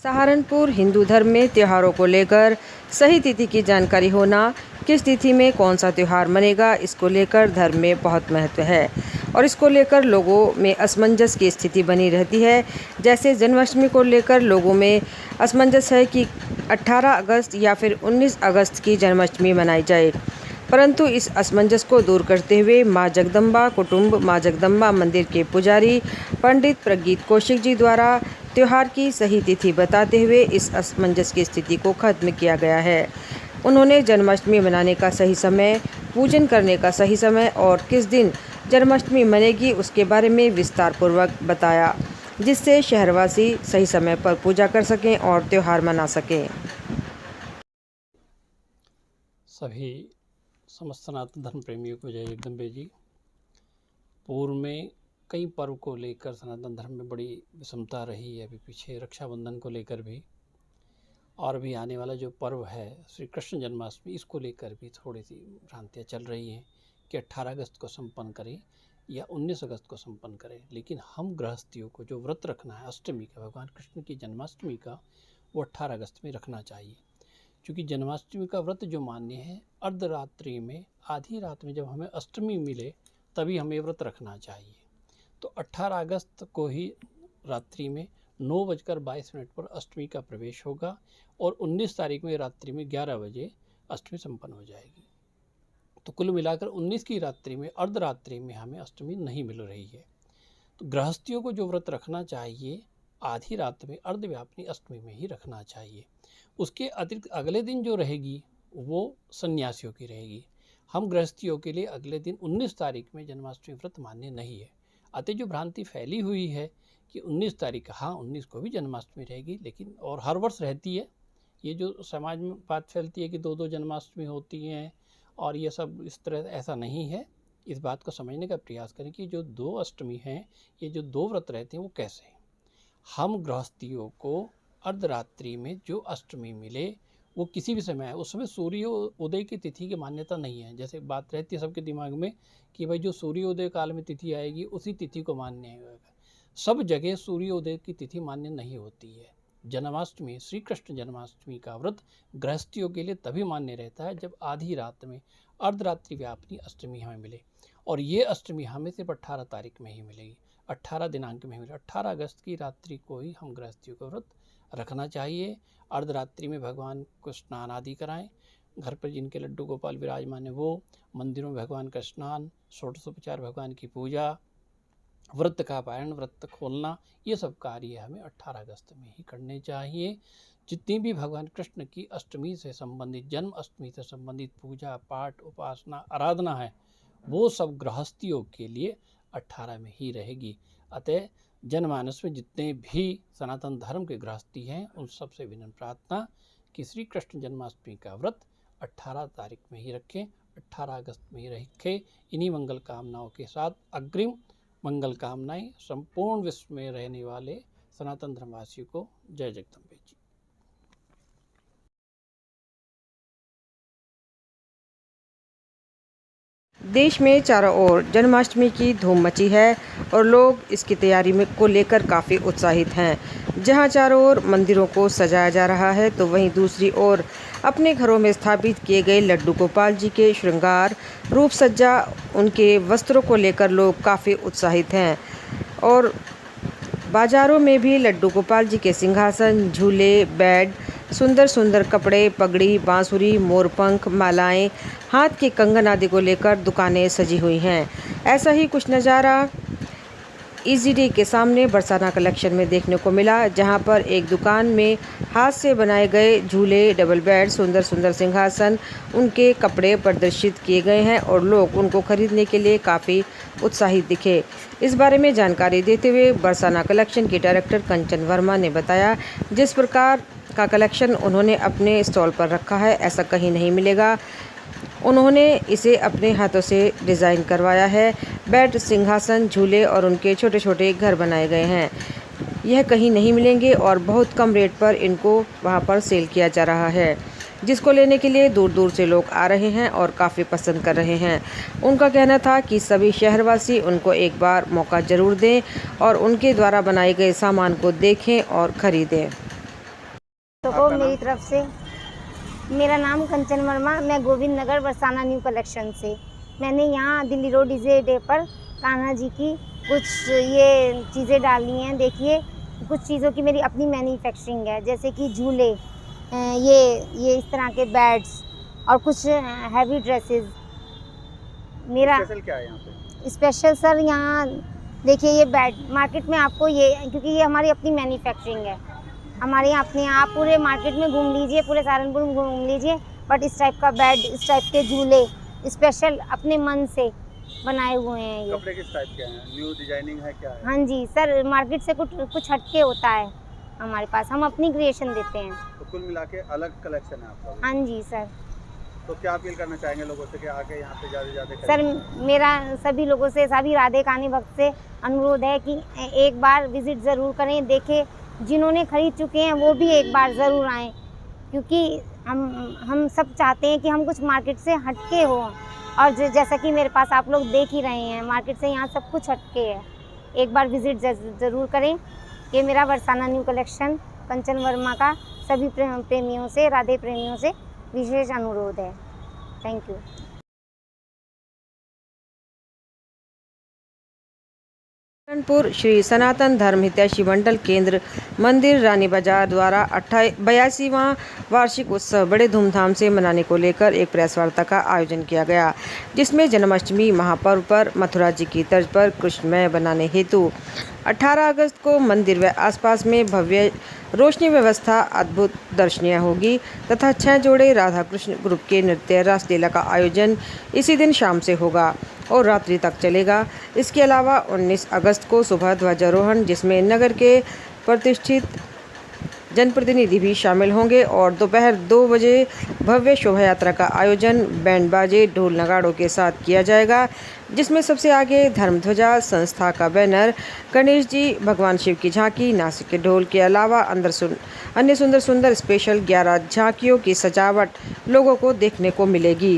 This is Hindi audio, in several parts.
सहारनपुर हिंदू धर्म में त्योहारों को लेकर सही तिथि की जानकारी होना, किस तिथि में कौन सा त्यौहार मनेगा, इसको लेकर धर्म में बहुत महत्व है और इसको लेकर लोगों में असमंजस की स्थिति बनी रहती है। जैसे जन्माष्टमी को लेकर लोगों में असमंजस है कि 18 अगस्त या फिर 19 अगस्त की जन्माष्टमी मनाई जाए, परंतु इस असमंजस को दूर करते हुए मां जगदम्बा कुटुंब मां जगदम्बा मंदिर के पुजारी पंडित प्रगीत कौशिक जी द्वारा त्योहार की सही तिथि बताते हुए इस असमंजस की स्थिति को खत्म किया गया है। उन्होंने जन्माष्टमी मनाने का सही समय, पूजन करने का सही समय और किस दिन जन्माष्टमी मनेगी उसके बारे में विस्तार पूर्वक बताया, जिससे शहरवासी सही समय पर पूजा कर सकें और त्यौहार मना सकें। सभी समस्त सनातन धर्म प्रेमियों को जय जगदम्बे जी। पूर्व में कई पर्व को लेकर सनातन धर्म में बड़ी विषमता रही है। अभी पीछे रक्षाबंधन को लेकर भी और भी आने वाला जो पर्व है श्री कृष्ण जन्माष्टमी, इसको लेकर भी थोड़ी सी भ्रांतियाँ चल रही हैं कि 18 अगस्त को संपन्न करें या 19 अगस्त को संपन्न करें। लेकिन हम गृहस्थियों को जो व्रत रखना है अष्टमी का, भगवान कृष्ण की जन्माष्टमी का, वो 18 अगस्त में रखना चाहिए। क्योंकि जन्माष्टमी का व्रत जो मान्य है, अर्धरात्रि में, आधी रात में जब हमें अष्टमी मिले तभी हमें व्रत रखना चाहिए। तो 18 अगस्त को ही रात्रि में 9:22 पर अष्टमी का प्रवेश होगा और 19 तारीख में रात्रि में 11 बजे अष्टमी संपन्न हो जाएगी। तो कुल मिलाकर 19 की रात्रि में, अर्धरात्रि में हमें अष्टमी नहीं मिल रही है। तो गृहस्थियों को जो व्रत रखना चाहिए आधी रात में अर्धव्यापिनी अष्टमी में ही रखना चाहिए। उसके अतिरिक्त अगले दिन जो रहेगी वो सन्यासियों की रहेगी। हम गृहस्थियों के लिए अगले दिन 19 तारीख में जन्माष्टमी व्रत मान्य नहीं है। अतः जो भ्रांति फैली हुई है कि 19 तारीख, हाँ 19 को भी जन्माष्टमी रहेगी, लेकिन और हर वर्ष रहती है। ये जो समाज में बात फैलती है कि दो जन्माष्टमी होती हैं और ये सब इस तरह, ऐसा नहीं है। इस बात को समझने का प्रयास करें कि जो 2 अष्टमी हैं, ये जो 2 व्रत रहते हैं वो कैसे हैं। हम गृहस्थियों को अर्धरात्रि में जो अष्टमी मिले वो किसी भी समय है, उस समय सूर्य उदय की तिथि की मान्यता नहीं है। जैसे बात रहती है सबके दिमाग में कि भाई जो सूर्योदय काल में तिथि आएगी उसी तिथि को मान्य है। सब जगह सूर्योदय की तिथि मान्य नहीं होती है। जन्माष्टमी, श्री कृष्ण जन्माष्टमी का व्रत गृहस्थियों के लिए तभी मान्य रहता है जब आधी रात में अर्धरात्रि व्यापिनी अष्टमी हमें मिले, और ये अष्टमी हमें सिर्फ 18 तारीख में ही मिलेगी, 18 दिनांक में ही मिलेगी। 18 अगस्त की रात्रि को ही हम गृहस्थियों का व्रत रखना चाहिए। अर्धरात्रि में भगवान को स्नान आदि कराएं। घर पर जिनके लड्डू गोपाल विराजमान है वो, मंदिरों में भगवान का स्नान, षोडशोपचार भगवान की पूजा, व्रत का पारण, व्रत खोलना, ये सब कार्य हमें 18 अगस्त में ही करने चाहिए। जितनी भी भगवान कृष्ण की अष्टमी से संबंधित, जन्म अष्टमी से संबंधित पूजा पाठ, उपासना, आराधना है, वो सब गृहस्थियों के लिए 18 में ही रहेगी। अतः जनमानस में जितने भी सनातन धर्म के गृहस्थी हैं उन सबसे विनम्र प्रार्थना कि श्री कृष्ण जन्माष्टमी का व्रत 18 तारीख में ही रखें, 18 अगस्त में ही रखें। इन्हीं मंगल कामनाओं के साथ अग्रिम मंगल कामनाएं संपूर्ण विश्व में रहने वाले सनातन धर्मवासियों को जय जगदम्बे जी। देश में चारों ओर जन्माष्टमी की धूम मची है और लोग इसकी तैयारी में को लेकर काफ़ी उत्साहित हैं। जहां चारों ओर मंदिरों को सजाया जा रहा है, तो वहीं दूसरी ओर अपने घरों में स्थापित किए गए लड्डू गोपाल जी के श्रृंगार, रूप सज्जा, उनके वस्त्रों को लेकर लोग काफ़ी उत्साहित हैं। और बाज़ारों में भी लड्डू गोपाल जी के सिंहासन, झूले, बेड, सुंदर सुंदर कपड़े, पगड़ी, बांसुरी, मोरपंख, मालाएं, हाथ के कंगन आदि को लेकर दुकानें सजी हुई हैं। ऐसा ही कुछ नज़ारा ईजीडी के सामने बरसाना कलेक्शन में देखने को मिला, जहां पर एक दुकान में हाथ से बनाए गए झूले, डबल बेड, सुंदर सुंदर सिंहासन, उनके कपड़े प्रदर्शित किए गए हैं और लोग उनको खरीदने के लिए काफ़ी उत्साहित दिखे। इस बारे में जानकारी देते हुए बरसाना कलेक्शन के डायरेक्टर कंचन वर्मा ने बताया, जिस प्रकार का कलेक्शन उन्होंने अपने स्टॉल पर रखा है ऐसा कहीं नहीं मिलेगा। उन्होंने इसे अपने हाथों से डिज़ाइन करवाया है। बेड, सिंहासन, झूले और उनके छोटे छोटे घर बनाए गए हैं। यह कहीं नहीं मिलेंगे और बहुत कम रेट पर इनको वहां पर सेल किया जा रहा है, जिसको लेने के लिए दूर दूर से लोग आ रहे हैं और काफ़ी पसंद कर रहे हैं। उनका कहना था कि सभी शहरवासी उनको एक बार मौका ज़रूर दें और उनके द्वारा बनाए गए सामान को देखें और ख़रीदें। तो को मेरी तरफ से मेरा नाम कंचन वर्मा, मैं गोविंद नगर बरसाना न्यू कलेक्शन से। मैंने यहाँ दिल्ली रोड डीजे डे पर कान्हा जी की कुछ ये चीज़ें डाली हैं। देखिए, कुछ चीज़ों की मेरी अपनी मैन्युफैक्चरिंग है, जैसे कि झूले, ये इस तरह के बैड्स और कुछ हैवी ड्रेसेस। मेरा स्पेशल क्या है यहाँ पे? स्पेशल सर, यहाँ देखिए ये बैड मार्केट में आपको ये, क्योंकि ये हमारी अपनी मैन्युफैक्चरिंग है, हमारे यहाँ अपने, आप पूरे मार्केट में घूम लीजिए, पूरे सहारनपुर में घूम लीजिए, बट इस टाइप का बेड, इस टाइप के झूले स्पेशल अपने मन से बनाए हुए हैं। ये कपड़े किस टाइप के हैं? न्यू डिजाइनिंग है क्या है? हाँ जी सर, मार्केट से कुछ हटके होता है हमारे पास, हम अपनी क्रिएशन देते हैं। तो कुल मिला के अलग कलेक्शन है आपका? हाँ जी सर। तो क्या अपील करना चाहेंगे लोगों से कि आके यहाँ पे ज़्यादा सर, मेरा सभी लोगों से, सभी राधे कानी भक्त से अनुरोध है कि एक बार विजिट ज़रूर करें, देखें। जिन्होंने खरीद चुके हैं वो भी एक बार ज़रूर आएँ, क्योंकि हम सब चाहते हैं कि हम कुछ मार्केट से हटके हों। और जैसा कि मेरे पास आप लोग देख ही रहे हैं, मार्केट से यहाँ सब कुछ हटके है। एक बार विजिट ज़रूर करें। ये मेरा बरसाना न्यू कलेक्शन कंचन वर्मा का सभी प्रेमियों से, राधे प्रेमियों से विशेष अनुरोध है। Thank you. सहारनपुर श्री सनातन धर्म हितैषी मंडल केंद्र मंदिर रानी बाजार द्वारा 82वां वार्षिक उत्सव बड़े धूमधाम से मनाने को लेकर एक प्रेस वार्ता का आयोजन किया गया, जिसमें जन्माष्टमी महापर्व पर मथुरा जी की तर्ज पर कृष्णमय बनाने हेतु 18 अगस्त को मंदिर व आसपास में भव्य रोशनी व्यवस्था अद्भुत दर्शनीय होगी तथा 6 जोड़े राधा कृष्ण ग्रुप के नृत्य रासलीला का आयोजन इसी दिन शाम से होगा और रात्रि तक चलेगा। इसके अलावा 19 अगस्त को सुबह ध्वजारोहण, जिसमें नगर के प्रतिष्ठित जनप्रतिनिधि भी शामिल होंगे और दोपहर 2 बजे भव्य शोभा यात्रा का आयोजन बैंड बाजे ढोल नगाड़ों के साथ किया जाएगा, जिसमें सबसे आगे धर्मध्वजा संस्था का बैनर, गणेश जी, भगवान शिव की झांकी, नासिक के ढोल के अलावा अन्य सुंदर सुंदर स्पेशल 11 झांकियों की सजावट लोगों को देखने को मिलेगी।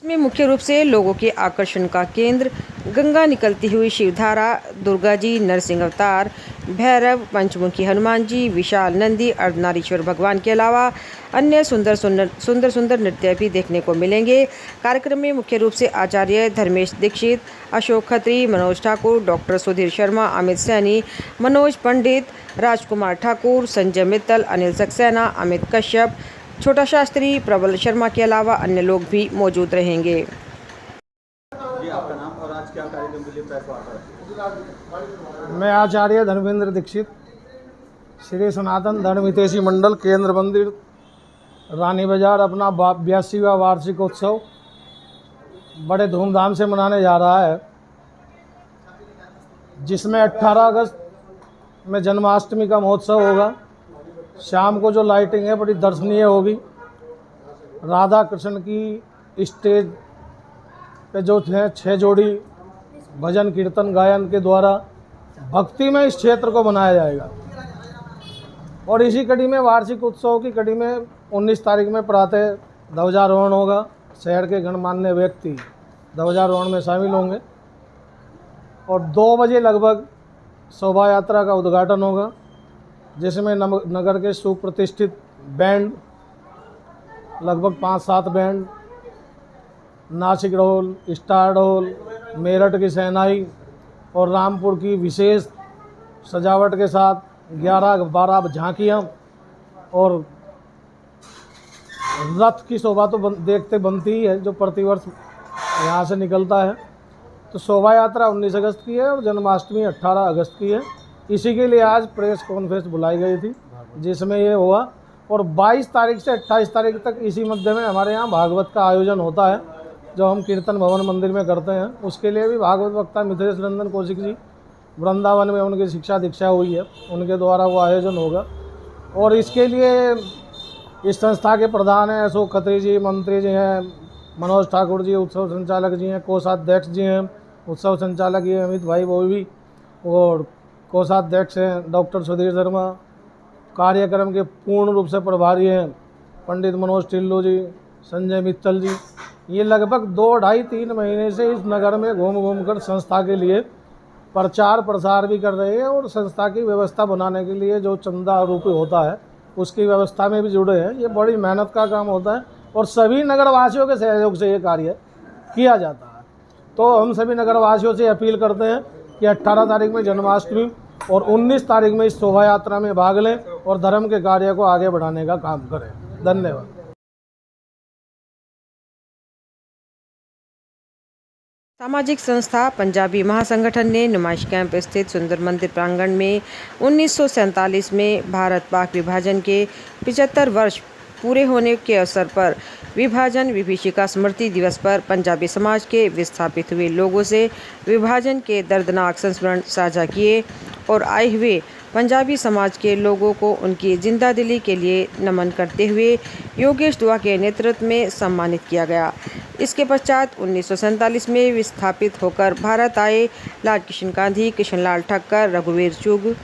इसमें मुख्य रूप से लोगों के आकर्षण का केंद्र गंगा निकलती हुई शिवधारा, दुर्गा जी, नरसिंह अवतार, भैरव, पंचमुखी हनुमान जी, विशाल नंदी, अर्धनारीश्वर भगवान के अलावा अन्य सुंदर नृत्य भी देखने को मिलेंगे। कार्यक्रम में मुख्य रूप से आचार्य धर्मेश दीक्षित, अशोक खत्री, मनोज ठाकुर, डॉक्टर सुधीर शर्मा, अमित सैनी, मनोज पंडित, राजकुमार ठाकुर, संजय मित्तल, अनिल सक्सेना, अमित कश्यप, छोटा शास्त्री, प्रबल शर्मा के अलावा अन्य लोग भी मौजूद रहेंगे। जी, आपका नाम और आज क्या कार्यक्रम के लिए प्रेस वार्ता है? मैं आचार्य धर्मेंद्र दीक्षित, श्री सनातन धर्म हितैषी मंडल केंद्र मंदिर रानी बाजार अपना 82वां वार्षिक उत्सव बड़े धूमधाम से मनाने जा रहा है, जिसमें 18 अगस्त में जन्माष्टमी का महोत्सव होगा। शाम को जो लाइटिंग है बड़ी दर्शनीय होगी। राधा कृष्ण की स्टेज पे जो थे 6 जोड़ी भजन कीर्तन गायन के द्वारा भक्ति में इस क्षेत्र को बनाया जाएगा। और इसी कड़ी में, वार्षिक उत्सव की कड़ी में 19 तारीख में प्रातः ध्वजारोहण होगा। शहर के गणमान्य व्यक्ति ध्वजारोहण में शामिल होंगे और 2 बजे लगभग शोभा यात्रा का उद्घाटन होगा, जिसमें नगर के सुप्रतिष्ठित बैंड, लगभग 5-7 बैंड, नासिक ढोल, स्टार ढोल, मेरठ की शहनाई और रामपुर की विशेष सजावट के साथ 11-12 झांकियाँ और रथ की शोभा तो देखते बनती ही है, जो प्रतिवर्ष यहाँ से निकलता है। तो शोभा यात्रा 19 अगस्त की है और जन्माष्टमी 18 अगस्त की है। इसी के लिए आज प्रेस कॉन्फ्रेंस बुलाई गई थी, जिसमें ये हुआ। और 22 तारीख से 28 तारीख तक इसी मध्य में हमारे यहाँ भागवत का आयोजन होता है, जो हम कीर्तन भवन मंदिर में करते हैं। उसके लिए भी भागवत वक्ता मिथिलेश नंदन कौशिक जी, वृंदावन में उनकी शिक्षा दीक्षा हुई है, उनके द्वारा वो आयोजन होगा। और इसके लिए इस संस्था के प्रधान हैं अशोक खत्री जी, मंत्री जी हैं मनोज ठाकुर जी, उत्सव संचालक जी हैं, कोषाध्यक्ष जी हैं, उत्सव संचालक ये अमित भाई वो भी, और कोषाध्यक्ष हैं डॉक्टर सुधीर शर्मा। कार्यक्रम के पूर्ण रूप से प्रभारी हैं पंडित मनोज टिल्लू जी, संजय मित्तल जी। ये लगभग 2-2.5-3 महीने से इस नगर में घूम कर संस्था के लिए प्रचार प्रसार भी कर रहे हैं और संस्था की व्यवस्था बनाने के लिए जो चंदा रूपी होता है उसकी व्यवस्था में भी जुड़े हैं। ये बड़ी मेहनत का काम होता है और सभी नगरवासियों के सहयोग से ये कार्य किया जाता है। तो हम सभी नगरवासियों से अपील करते हैं कि 18 तारीख में जन्माष्टमी और 19 तारीख में इस शोभा यात्रा में भाग लें और धर्म के कार्य को आगे बढ़ाने का काम करें। धन्यवाद। सामाजिक संस्था पंजाबी महासंगठन ने नुमाइश कैंप स्थित सुंदर मंदिर प्रांगण में 1947 में भारत पाक विभाजन के 75 वर्ष पूरे होने के अवसर पर विभाजन विभीषिका स्मृति दिवस पर पंजाबी समाज के विस्थापित हुए लोगों से विभाजन के दर्दनाक संस्मरण साझा किए और आए हुए पंजाबी समाज के लोगों को उनकी जिंदादिली के लिए नमन करते हुए योगेश दुआ के नेतृत्व में सम्मानित किया गया। इसके पश्चात 1947 में विस्थापित होकर भारत आए लाल कृष्ण गांधी, कृष्णलाल ठक्कर, रघुवीर चुग,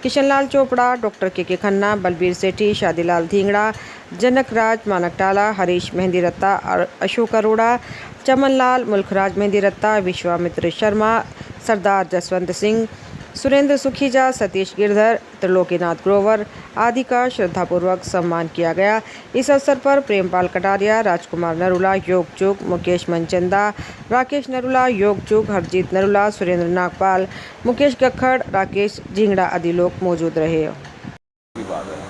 किशनलाल चोपड़ा, डॉक्टर के खन्ना, बलबीर सेठी, शादीलाल धींगड़ा, जनक राज मानकटाला, हरीश मेहंदी रत्ता, अशोक अरोड़ा, चमनलाल, मुल्खराज मेहंदी रत्ता, विश्वामित्र शर्मा, सरदार जसवंत सिंह, सुरेंद्र सुखीजा, सतीश गिरधर, त्रिलोकीनाथ ग्रोवर आदि का श्रद्धापूर्वक सम्मान किया गया। इस अवसर पर प्रेमपाल कटारिया, राजकुमार नरूला, योग चुग, मुकेश मनचंदा, राकेश नरूला, योग चुग, हरजीत नरूला, सुरेंद्र नागपाल, मुकेश गखड़, राकेश झिंगड़ा आदि लोग मौजूद रहे।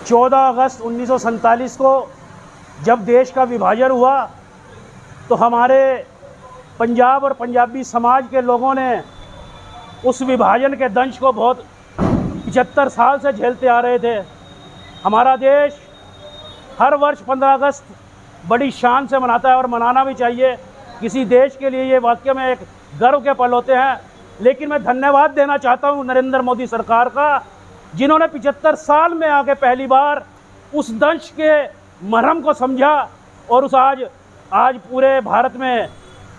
14 अगस्त 1947 को जब देश का विभाजन हुआ तो हमारे पंजाब और पंजाबी समाज के लोगों ने उस विभाजन के दंश को बहुत 75 साल से झेलते आ रहे थे। हमारा देश हर वर्ष 15 अगस्त बड़ी शान से मनाता है और मनाना भी चाहिए। किसी देश के लिए ये वाकई में एक गर्व के पल होते हैं। लेकिन मैं धन्यवाद देना चाहता हूँ नरेंद्र मोदी सरकार का, जिन्होंने 75 साल में आके पहली बार उस दंश के मरहम को समझा और उस आज पूरे भारत में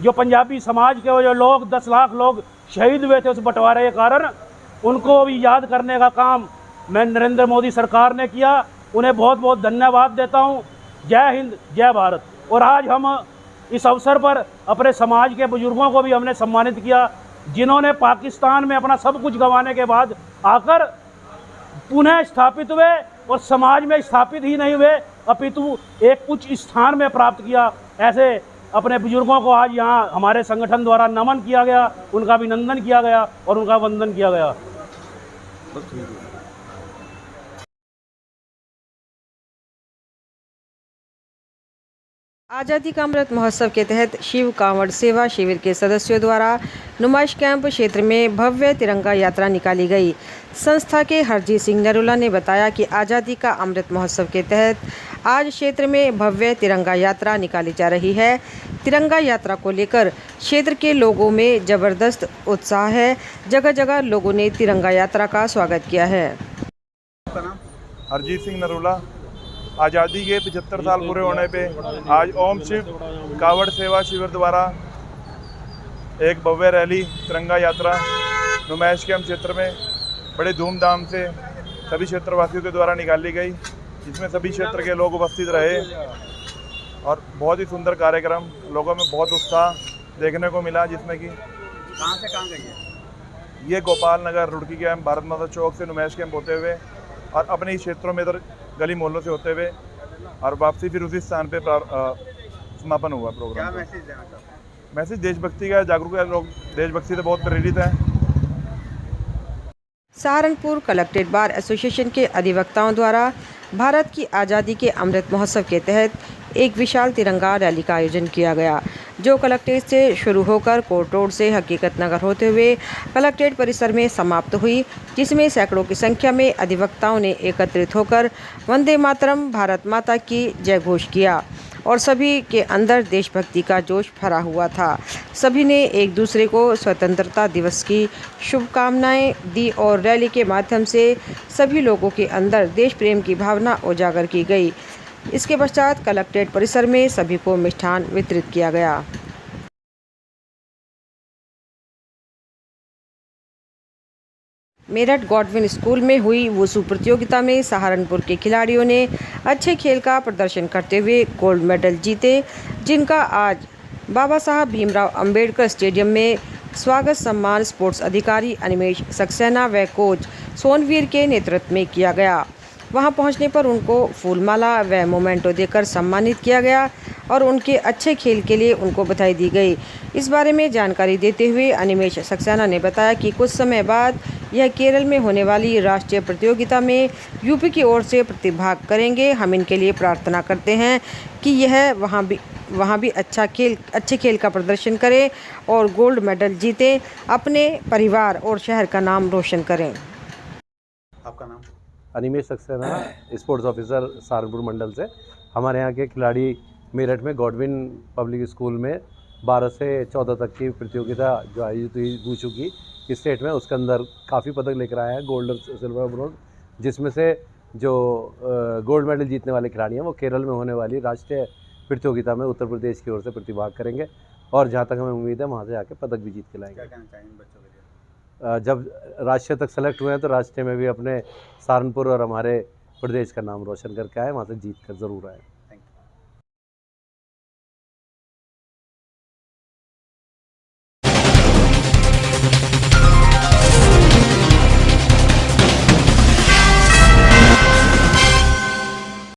जो पंजाबी समाज के वो जो लोग 10 लाख लोग शहीद हुए थे उस बंटवारे के कारण, उनको भी याद करने का काम मैं नरेंद्र मोदी सरकार ने किया। उन्हें बहुत बहुत धन्यवाद देता हूँ। जय हिंद, जय भारत। और आज हम इस अवसर पर अपने समाज के बुजुर्गों को भी हमने सम्मानित किया, जिन्होंने पाकिस्तान में अपना सब कुछ गंवाने के बाद आकर पुनः स्थापित हुए और समाज में स्थापित ही नहीं हुए अपितु एक उच्च स्थान में प्राप्त किया। ऐसे अपने बुजुर्गों को आज यहाँ हमारे संगठन द्वारा नमन किया गया, उनका अभिनंदन किया गया और उनका वंदन किया गया। आज़ादी का अमृत महोत्सव के तहत शिव कांवड़ सेवा शिविर के सदस्यों द्वारा नुमाइश कैंप क्षेत्र में भव्य तिरंगा यात्रा निकाली गई। संस्था के हरजीत सिंह नरूला ने बताया कि आज़ादी का अमृत महोत्सव के तहत आज क्षेत्र में भव्य तिरंगा यात्रा निकाली जा रही है। तिरंगा यात्रा को लेकर क्षेत्र के लोगों में ज़बरदस्त उत्साह है। जगह जगह लोगों ने तिरंगा यात्रा का स्वागत किया है। हरजीत सिंह नरूला। आज़ादी के 75 साल पूरे होने पे आज ओम शिव कावड़ सेवा शिविर द्वारा एक भव्य रैली तिरंगा यात्रा नुमाइश कैंप क्षेत्र में बड़े धूमधाम से सभी क्षेत्रवासियों के द्वारा निकाली गई, जिसमें सभी क्षेत्र के लोग उपस्थित रहे और बहुत ही सुंदर कार्यक्रम, लोगों में बहुत उत्साह देखने को मिला। जिसमें कि कहाँ से कहाँ गई है? ये गोपाल नगर, रुड़की कैंप, भारत माता चौक से नुमाइश कैंप होते हुए और अपने ही क्षेत्रों में इधर गली मोहल्लों से होते हुए और वापसी फिर उसी स्थान पे समापन हुआ प्रोग्राम। क्या मैसेज देना चाहते हैं? मैसेज देशभक्ति का, जागरूक है, लोग देशभक्ति से बहुत प्रेरित हैं। सहारनपुर कलेक्ट्रेट बार एसोसिएशन के अधिवक्ताओं द्वारा भारत की आज़ादी के अमृत महोत्सव के तहत एक विशाल तिरंगा रैली का आयोजन किया गया, जो कलेक्ट्रेट से शुरू होकर कोर्ट रोड से हकीकत नगर होते हुए कलेक्ट्रेट परिसर में समाप्त हुई, जिसमें सैकड़ों की संख्या में अधिवक्ताओं ने एकत्रित होकर वंदे मातरम, भारत माता की जय घोष किया और सभी के अंदर देशभक्ति का जोश भरा हुआ था। सभी ने एक दूसरे को स्वतंत्रता दिवस की शुभकामनाएं दी और रैली के माध्यम से सभी लोगों के अंदर देश प्रेम की भावना उजागर की गई। इसके पश्चात कलेक्ट्रेट परिसर में सभी को मिष्ठान वितरित किया गया। मेरठ गॉडविन स्कूल में हुई वुशु प्रतियोगिता में सहारनपुर के खिलाड़ियों ने अच्छे खेल का प्रदर्शन करते हुए गोल्ड मेडल जीते, जिनका आज बाबा साहब भीमराव अंबेडकर स्टेडियम में स्वागत सम्मान स्पोर्ट्स अधिकारी अनिमेश सक्सेना व कोच सोनवीर के नेतृत्व में किया गया। वहां पहुंचने पर उनको फूलमाला व मोमेंटो देकर सम्मानित किया गया और उनके अच्छे खेल के लिए उनको बधाई दी गई। इस बारे में जानकारी देते हुए अनिमेष सक्सेना ने बताया कि कुछ समय बाद यह केरल में होने वाली राष्ट्रीय प्रतियोगिता में यूपी की ओर से प्रतिभाग करेंगे। हम इनके लिए प्रार्थना करते हैं कि यह वहाँ भी अच्छे खेल का प्रदर्शन करें और गोल्ड मेडल जीतें, अपने परिवार और शहर का नाम रोशन करें। आपका नाम? अनिमेष सक्सेना, स्पोर्ट्स ऑफिसर सहारनपुर मंडल से। हमारे यहाँ के खिलाड़ी मेरठ में गॉडविन पब्लिक स्कूल में 12 से 14 तक की प्रतियोगिता जो आयोजित हुई वुशु की स्टेट में, उसके अंदर काफ़ी पदक लेकर आया है, गोल्ड, सिल्वर, ब्रोंज, जिसमें से जो गोल्ड मेडल जीतने वाले खिलाड़ी हैं वो केरल में होने वाली राष्ट्रीय प्रतियोगिता में उत्तर प्रदेश की ओर से प्रतिभाग करेंगे और जहाँ तक हमें उम्मीद है वहाँ से आके पदक भी जीत के लाएंगे। क्या कहना चाहेंगे बच्चों के लिए? जब राष्ट्रीय तक सेलेक्ट हुए हैं तो राष्ट्रीय में भी अपने सहारनपुर और हमारे प्रदेश का नाम रोशन करके आए, वहाँ से जीत कर ज़रूर आए।